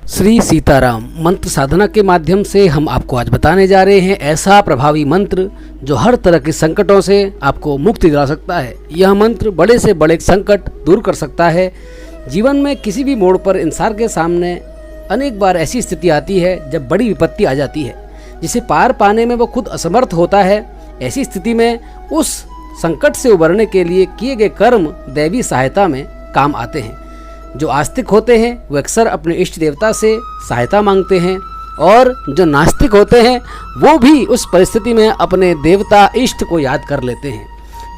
श्री सीताराम मंत्र साधना के माध्यम से हम आपको आज बताने जा रहे हैं ऐसा प्रभावी मंत्र जो हर तरह के संकटों से आपको मुक्ति दिला सकता है। यह मंत्र बड़े से बड़े संकट दूर कर सकता है। जीवन में किसी भी मोड़ पर इंसान के सामने अनेक बार ऐसी स्थिति आती है जब बड़ी विपत्ति आ जाती है जिसे पार पाने में वो खुद असमर्थ होता है। ऐसी स्थिति में उस संकट से उबरने के लिए किए गए कर्म दैवी सहायता में काम आते हैं। जो आस्तिक होते हैं वो अक्सर अपने इष्ट देवता से सहायता मांगते हैं और जो नास्तिक होते हैं वो भी उस परिस्थिति में अपने देवता इष्ट को याद कर लेते हैं।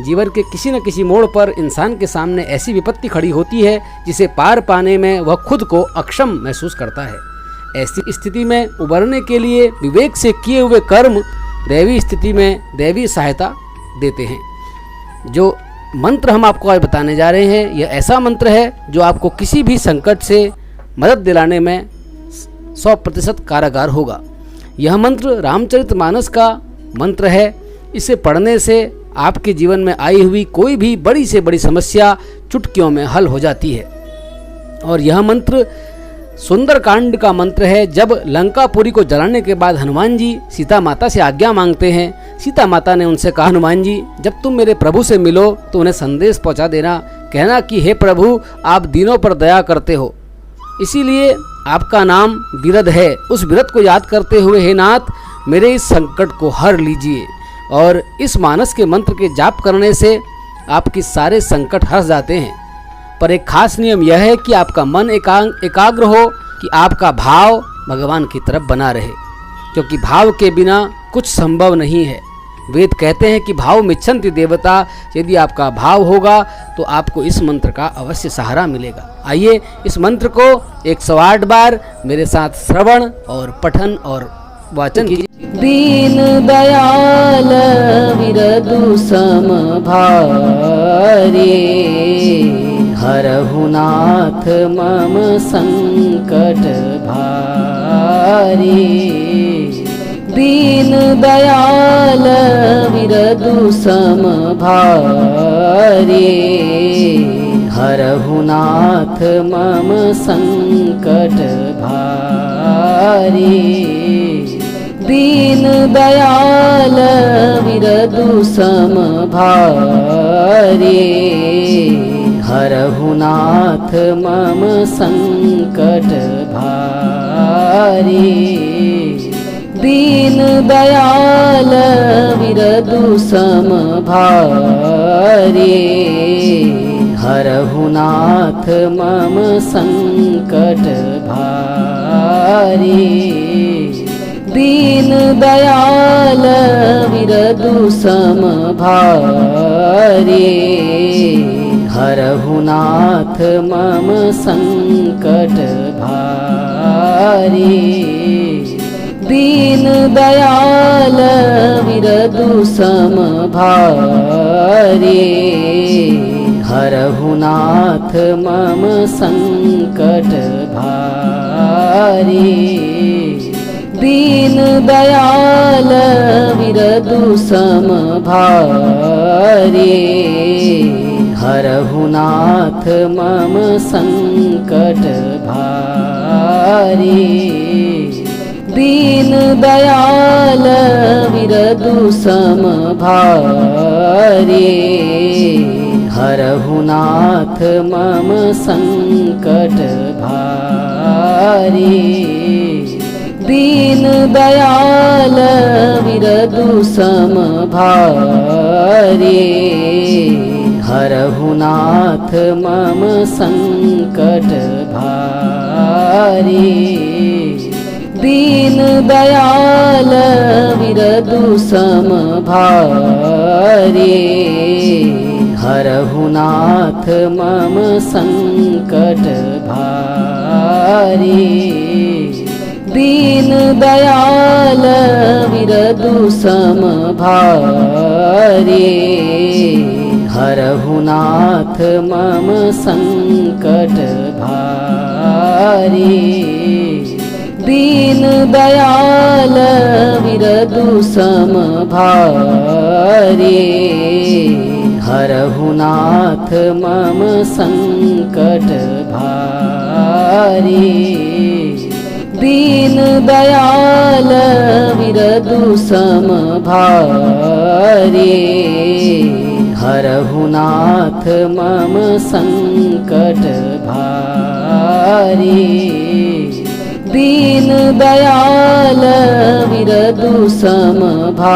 जीवन के किसी न किसी मोड़ पर इंसान के सामने ऐसी विपत्ति खड़ी होती है जिसे पार पाने में वह खुद को अक्षम महसूस करता है। ऐसी स्थिति में उबरने के लिए विवेक से किए हुए कर्म दैवी स्थिति में दैवी सहायता देते हैं। जो मंत्र हम आपको आज बताने जा रहे हैं यह ऐसा मंत्र है जो आपको किसी भी संकट से मदद दिलाने में 100% कारगर होगा। यह मंत्र रामचरितमानस का मंत्र है। इसे पढ़ने से आपके जीवन में आई हुई कोई भी बड़ी से बड़ी समस्या चुटकियों में हल हो जाती है। और यह मंत्र सुंदरकांड का मंत्र है। जब लंकापुरी को जलाने के बाद हनुमान जी सीता माता से आज्ञा मांगते हैं। सीता माता ने उनसे कहा, हनुमान जी जब तुम मेरे प्रभु से मिलो तो उन्हें संदेश पहुंचा देना, कहना कि हे प्रभु आप दीनों पर दया करते हो, इसीलिए आपका नाम विरध है। उस विरध को याद करते हुए हे नाथ मेरे इस संकट को हर लीजिए। और इस मानस के मंत्र के जाप करने से आपके सारे संकट हट जाते हैं। पर एक खास नियम यह है कि आपका मन एकाग्र हो, कि आपका भाव भगवान की तरफ बना रहे, क्योंकि भाव के बिना कुछ संभव नहीं है। वेद कहते हैं कि भाव मिच्छन्ति देवता। यदि आपका भाव होगा तो आपको इस मंत्र का अवश्य सहारा मिलेगा। आइए इस मंत्र को 108 बार मेरे साथ श्रवण और पठन और वाचन कीजिए। दीन दयाल विरदु सम भारे, हरहु नाथ मम संकट भारे। दीन दयाल विरदु सम भारे, हरहु नाथ मम संकट भारे। दीन दयाल विरदु सम भारे, हरहु नाथ मम संकट भारे। दीन दयाल विरदु सम भारे, हरहु नाथ मम संकट भारे। दीन दयाल विरदु सम भारे, हरहु नाथ मम संकट भारे। दीन दयाल विरदु सम भारे, हरहु नाथ मम संकट भारे। दीन दयाल विरदु सम भारे, हरहु नाथ मम संकट भारे। दीन दयाल विरदु सम भारे, हरहु नाथ मम संकट भारे। दीन दयाल विरदु सम भारे, हरहु नाथ मम संकट भारे। दीन दयाल विरदु सम भारे, हरहु नाथ मम संकट भारे। दीन दयाल विरदु सम भारे, हरहु नाथ मम संकट भारे। दीन दयाल विरदु सम भारे, हरहु नाथ मम संकट भारे। दयाल विरदु समभारे हरहु नाथ मम संकट भारे दीन दयाल विरदु समभारे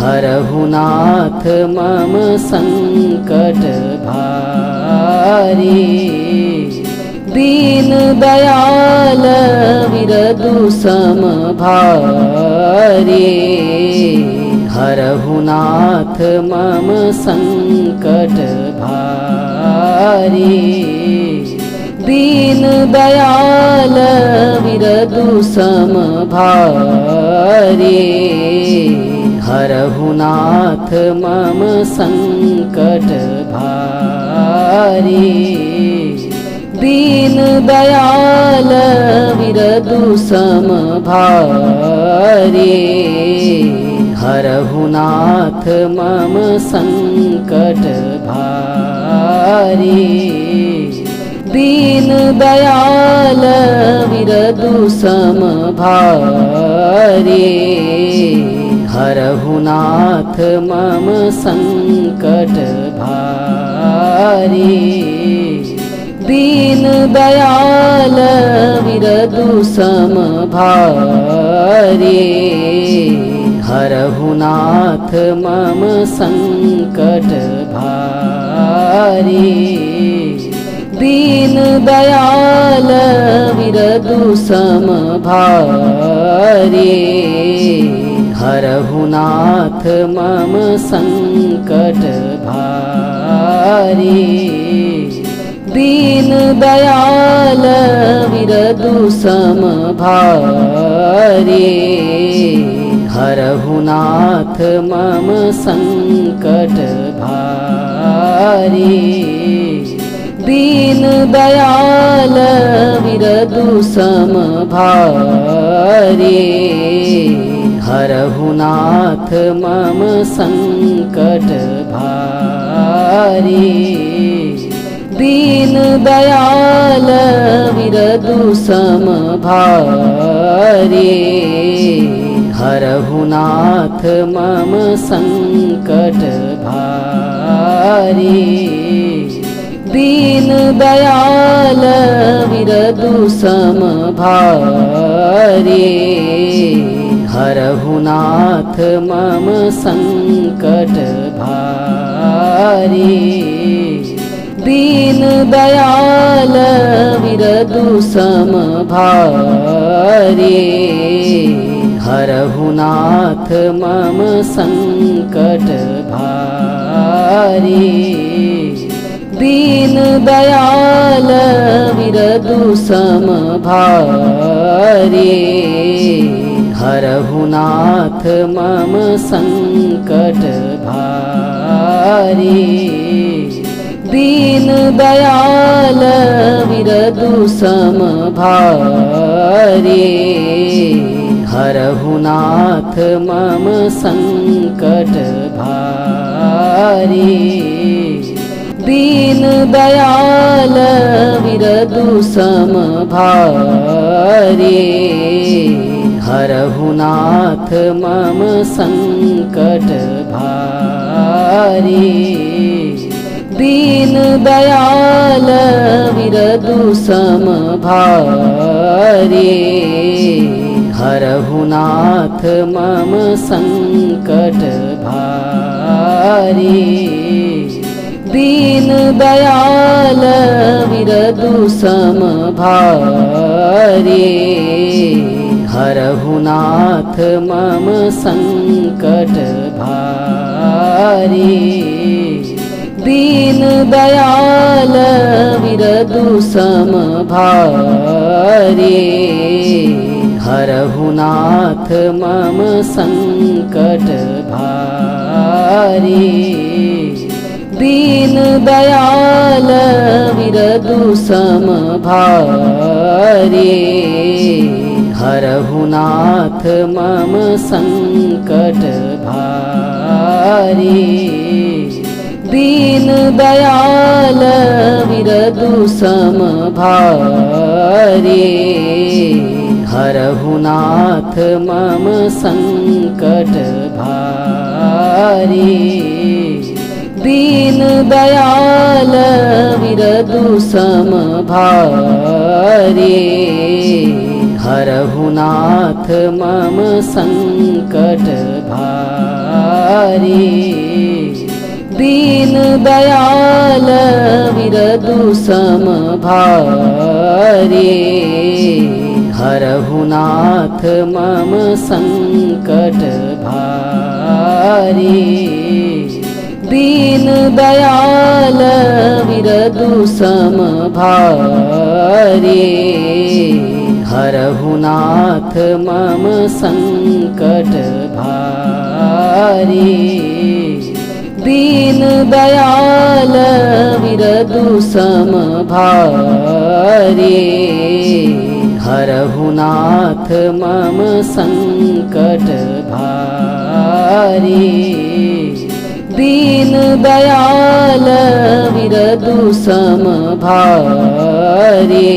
हरहु नाथ मम संकट भारे दीन दयाल विरदु समभारे हरहु नाथ मम संकट भारे दीन दयाल विरदु समभारे हरहु नाथ मम संकट भारे दीन दयाल विरदु समभारे हरहु नाथ मम संकट भारे दीन दयाल विरदु समभारे हरहु नाथ मम संकट भारे दीन दयाल विरदु समभारे हरहु नाथ मम संकट भारे दीन दयाल विरदु समभारे हरहु नाथ मम संकट भारे दीन दयाल विरदु समभारे हरहु नाथ मम संकट भारे दीन दयाल विरदु समभारे हरहु नाथ मम संकट भारे दीन दयाल विरदु समभारे हरहु नाथ मम संकट भारे दीन दयाल विरदु समभारे हरहु नाथ मम संकट भारे दीन दयाल विरदु समभारे हरहु नाथ मम संकट भारे दीन दयाल विरदु समभारे हरहु नाथ मम संकट भारे दीन दयाल विरदु समभारे हरहु नाथ मम संकट भारे दीन दयाल विरदु समभारे हरहु नाथ मम संकट भारे दीन दयाल विरदु समभारे हरहु नाथ मम संकट भारे दीन दयाल विरदु समभारे हरहु नाथ मम संकट भारे दीन दयाल विरदु समभारे हरहु नाथ मम संकट भारे दीन दयाल विरदु समभारे हरहु नाथ मम संकट भारे दीन दयाल विरदु सम भारे हरहु नाथ मम संकट भारे दीन दयाल विरदु सम भारे हरहु नाथ मम संकट भारे दीन दयाल विरदु सम भारे हरहु नाथ मम संकट भारे दीन दयाल विरदु सम भारे हरहु नाथ मम संकट भारे दीन दयाल विरदु सम भारे हरहु नाथ मम संकट भारे दीन दयाल विरदु सम भारे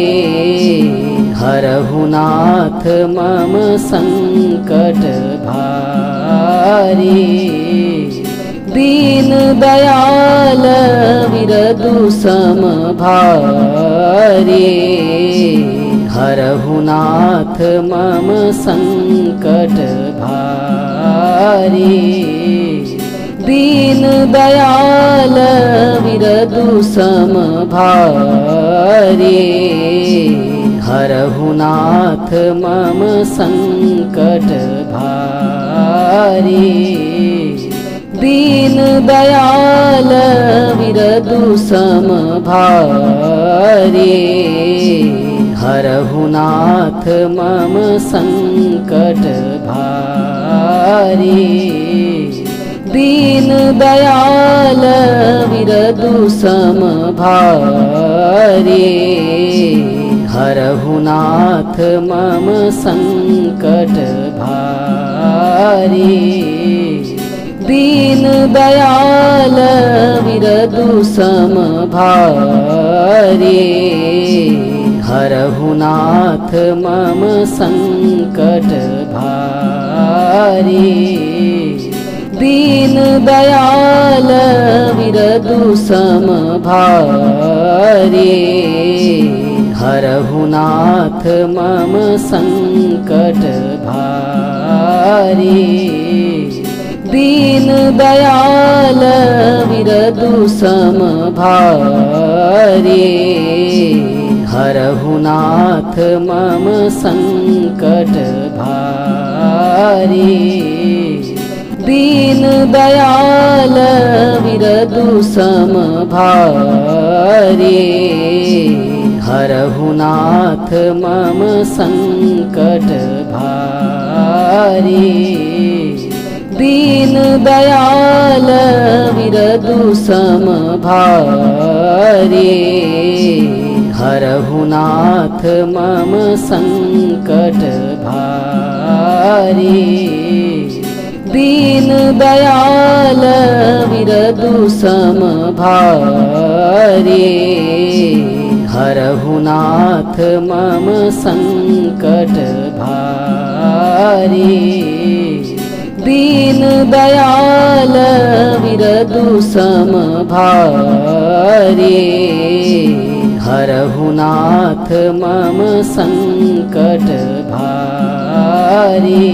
हरहु नाथ मम संकट भारे दीन दयाल विरदु सम भारे हरहु नाथ मम संकट भारे दीन दयाल विरदु सम भारे हरहु नाथ मम संकट भारे दीन दयाल विरदु सम भारे हरहु नाथ मम संकट भारे दीन दयाल विरदु सम भारे हरहु नाथ मम संकट भारे दीन दयाल विरदु सम भारे हरहु नाथ मम संकट भारे दीन दयाल विरदु सम भारे हरहु नाथ मम संकट भारे दीन दयाल विरदु सम भारे हरहु नाथ मम संकट भारे दीन दयाल विरदु सम भारे हरहु नाथ मम संकट भारे दीन दयाल विरदु सम भारे हरहु नाथ मम संकट भारे दीन दयाल विरदु सम भारे हरहु नाथ मम संकट भारे दीन दयाल विरदु सम भारे हरहु नाथ मम संकट भारे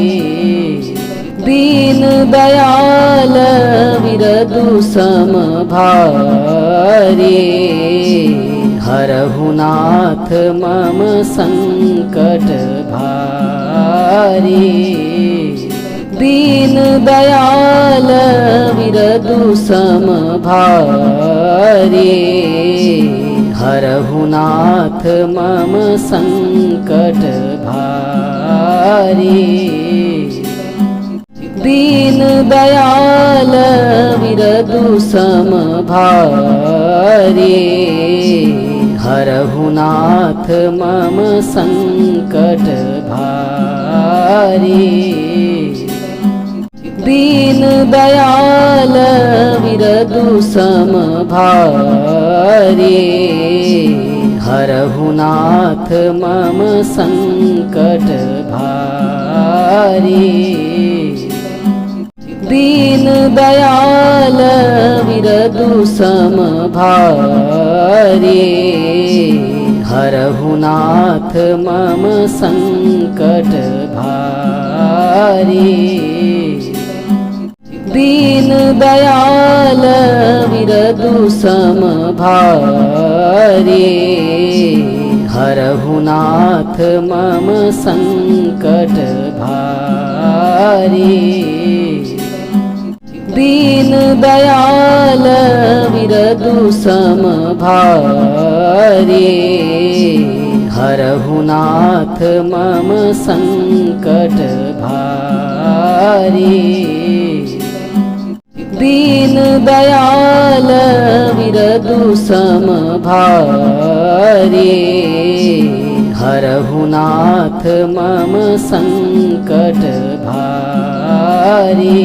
दीन दयाल विरदु सम भारे हरहु नाथ मम संकट भारे दीन दयाल विरदु सम भारे हरहु नाथ मम संकट भारे दीन दयाल विरदु सम भारे हरहु नाथ मम संकट भारे दीन दयाल विरदु समभारे हरहु नाथ मम संकट भारे दीन दयाल विरदु समभारे हरहु नाथ मम संकट भारे दीन दयाल विरदु समभारे हरहु नाथ मम संकट भारे दीन दयाल विरदु समभारे हरहु नाथ मम संकट भारे दीन दयाल विरदु समभारे हरहु नाथ मम संकट भारे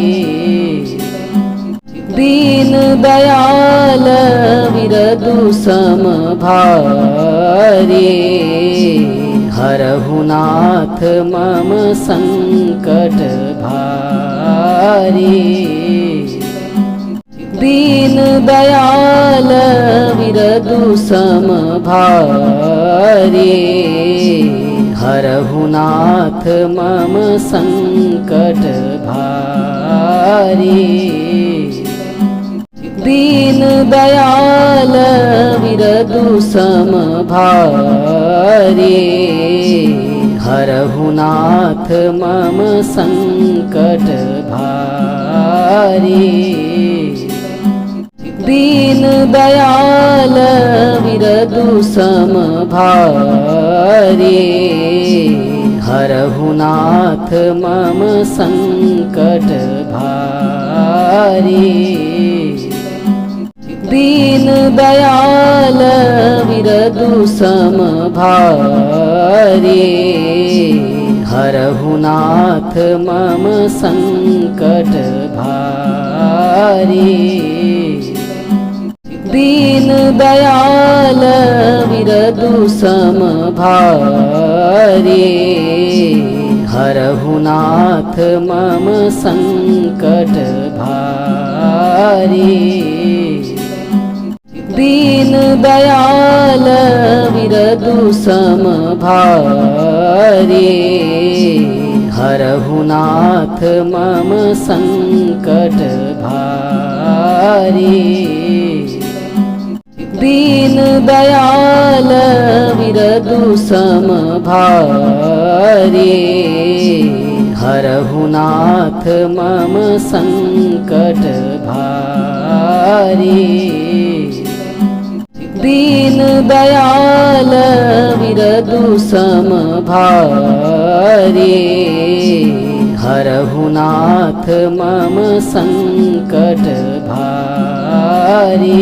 दीन दयाल विरदु समभारे हरहु नाथ मम संकट भारे दीन दयाल विरदु समभारे हरहु नाथ मम संकट भारे दीन दयाल विरदु समभारे हरहु नाथ मम संकट भारे दीन दयाल विरदु समभारे हरहु नाथ मम संकट भारे दीन दयाल विरदु समभारे हरहु नाथ मम संकट भारे दीन दयाल विरदु समभारे हरहु नाथ मम संकट भारे दीन दयाल विरदु समभारे हरहु नाथ मम संकट भारे दीन दयाल विरदु समभारे हरहु नाथ मम संकट भारे दीन दयाल विरदु समभारे हरहु नाथ मम संकट भारे